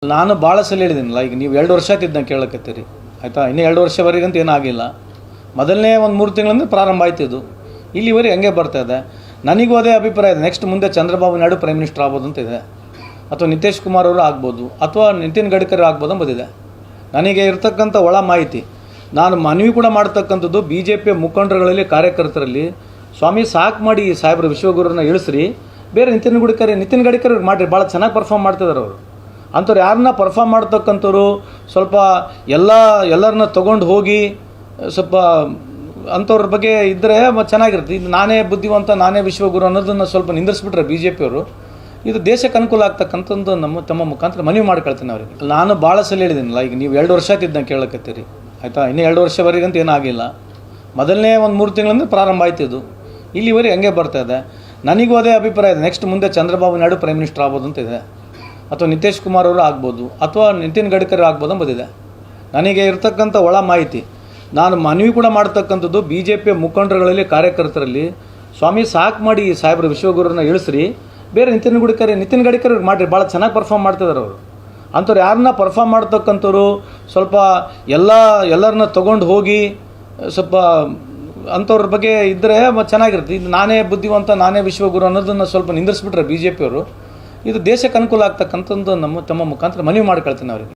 ನಾನು ಭಾಳ ಸಲ ಹೇಳಿದ್ದೀನಲ್ಲ, ಈಗ ನೀವು 2 ವರ್ಷ ಆಯ್ತು ಇದನ್ನ ಕೇಳಕತ್ತೀರಿ ಆಯಿತಾ. ಇನ್ನೂ 2 ವರ್ಷವರೆಗಂತ ಏನಾಗಿಲ್ಲ. ಮೊದಲನೇ ಒಂದು 3 ತಿಂಗಳಿಂದ ಪ್ರಾರಂಭ ಆಯ್ತಿದ್ದು, ಇಲ್ಲಿವರೆಗೆ ಹಂಗೆ ಬರ್ತಾ ಇದೆ. ನನಗೂ ಅದೇ ಅಭಿಪ್ರಾಯ ಇದೆ. ನೆಕ್ಸ್ಟ್ ಮುಂದೆ ಚಂದ್ರಬಾಬು ನಾಯ್ಡು ಪ್ರೈಮ್ ಮಿನಿಸ್ಟರ್ ಆಗ್ಬೋದು ಅಂತ ಇದೆ, ಅಥವಾ ನಿತೀಶ್ ಕುಮಾರ್ ಅವರು ಆಗ್ಬೋದು, ಅಥವಾ ನಿತಿನ್ ಗಡ್ಕರಿ ಆಗ್ಬೋದು ಅಂಬೋದಿದೆ. ನನಗೆ ಇರ್ತಕ್ಕಂಥ ಒಳ ಮಾಹಿತಿ, ನಾನು ಮನವಿ ಕೂಡ ಮಾಡ್ತಕ್ಕಂಥದ್ದು ಬಿ ಜೆ ಪಿಯ ಮುಖಂಡರುಗಳಲ್ಲಿ, ಕಾರ್ಯಕರ್ತರಲ್ಲಿ, ಸ್ವಾಮಿ ಸಾಕು ಮಾಡಿ ಸಾಹೇಬ್ರ ವಿಶ್ವಗುರುನ ಇಳಿಸ್ರಿ, ಬೇರೆ ನಿತಿನ್ ಗಡ್ಕರಿ ಮಾಡಿರಿ, ಭಾಳ ಚೆನ್ನಾಗಿ ಪರ್ಫಾರ್ಮ್ ಮಾಡ್ತಿದ್ದಾರೆ ಅವರು. ಅಂಥವ್ರು ಯಾರನ್ನ ಪರ್ಫಾರ್ಮ್ ಮಾಡ್ತಕ್ಕಂಥವ್ರು ಸ್ವಲ್ಪ ಎಲ್ಲರನ್ನ ತೊಗೊಂಡು ಹೋಗಿ ಸ್ವಲ್ಪ ಅಂಥವ್ರ ಬಗ್ಗೆ ಇದ್ದರೆ ಚೆನ್ನಾಗಿರುತ್ತೆ. ಇದು ನಾನೇ ಬುದ್ಧಿವಂತ, ನಾನೇ ವಿಶ್ವಗುರು ಅನ್ನೋದನ್ನು ಸ್ವಲ್ಪ ನಿಂದಿಸ್ಬಿಟ್ರೆ ಬಿ ಜೆ ಪಿಯವರು, ಇದು ದೇಶಕ್ಕೆ ಅನುಕೂಲ ಆಗ್ತಕ್ಕಂಥದ್ದು ತಮ್ಮ ಮುಖಾಂತರ ಮನವಿ ಮಾಡ್ಕೊಳ್ತೀನಿ ಅವರಿಗೆ. ನಾನು ಭಾಳ ಸಲ ಹೇಳಿದ್ದೀನಲ್ಲ, ಈಗ ನೀವು 2 ವರ್ಷ ಆಯ್ತು ಇದನ್ನ ಕೇಳಕತ್ತೀರಿ ಆಯಿತಾ. ಇನ್ನೂ 2 ವರ್ಷವರೆಗಂತ ಏನಾಗಿಲ್ಲ. ಮೊದಲನೇ ಒಂದು 3 ತಿಂಗಳಿಂದ ಪ್ರಾರಂಭ ಆಯ್ತಿದ್ದು, ಇಲ್ಲಿವರೆಗೆ ಹಂಗೆ ಬರ್ತಾ ಇದೆ. ನನಗೂ ಅದೇ ಅಭಿಪ್ರಾಯ ಇದೆ. ನೆಕ್ಸ್ಟ್ ಮುಂದೆ ಚಂದ್ರಬಾಬು ನಾಯ್ಡು ಪ್ರೈಮ್ ಮಿನಿಸ್ಟರ್ ಆಗ್ಬೋದು ಅಂತ ಇದೆ, ಅಥವಾ ನಿತೀಶ್ ಕುಮಾರ್ ಅವರು ಆಗ್ಬೋದು, ಅಥವಾ ನಿತಿನ್ ಗಡ್ಕರಿ ಆಗ್ಬೋದು ಅಂಬೋದಿದೆ. ನನಗೆ ಇರ್ತಕ್ಕಂಥ ಒಳ ಮಾಹಿತಿ, ನಾನು ಮನವಿ ಕೂಡ ಮಾಡ್ತಕ್ಕಂಥದ್ದು ಬಿ ಜೆ ಪಿಯ ಮುಖಂಡರುಗಳಲ್ಲಿ, ಕಾರ್ಯಕರ್ತರಲ್ಲಿ, ಸ್ವಾಮಿ ಸಾಕು ಮಾಡಿ ಸಾಹೇಬ್ರ ವಿಶ್ವಗುರುನ ಇಳಿಸ್ರಿ, ಬೇರೆ ನಿತಿನ್ ಗಡ್ಕರಿ ಮಾಡಿರಿ, ಭಾಳ ಚೆನ್ನಾಗಿ ಪರ್ಫಾರ್ಮ್ ಮಾಡ್ತಿದ್ದಾರೆ ಅವರು. ಅಂಥವ್ರು ಯಾರನ್ನ ಪರ್ಫಾರ್ಮ್ ಮಾಡ್ತಕ್ಕಂಥವ್ರು ಸ್ವಲ್ಪ ಎಲ್ಲರನ್ನ ತೊಗೊಂಡು ಹೋಗಿ ಸ್ವಲ್ಪ ಅಂಥವ್ರ ಬಗ್ಗೆ ಇದ್ದರೆ ಚೆನ್ನಾಗಿರುತ್ತೆ. ಇದು ನಾನೇ ಬುದ್ಧಿವಂತ, ನಾನೇ ವಿಶ್ವಗುರು ಅನ್ನೋದನ್ನು ಸ್ವಲ್ಪ ನಿಂದಿಸ್ಬಿಟ್ರೆ ಬಿ ಜೆ ಪಿಯವರು, ಇದು ದೇಶಕ್ಕೆ ಅನುಕೂಲ ಆಗ್ತಕ್ಕಂಥದ್ದು ತಮ್ಮ ಮುಖಾಂತರ ಮನವಿ ಮಾಡ್ಕೊಳ್ತೀನಿ ಅವರಿಗೆ.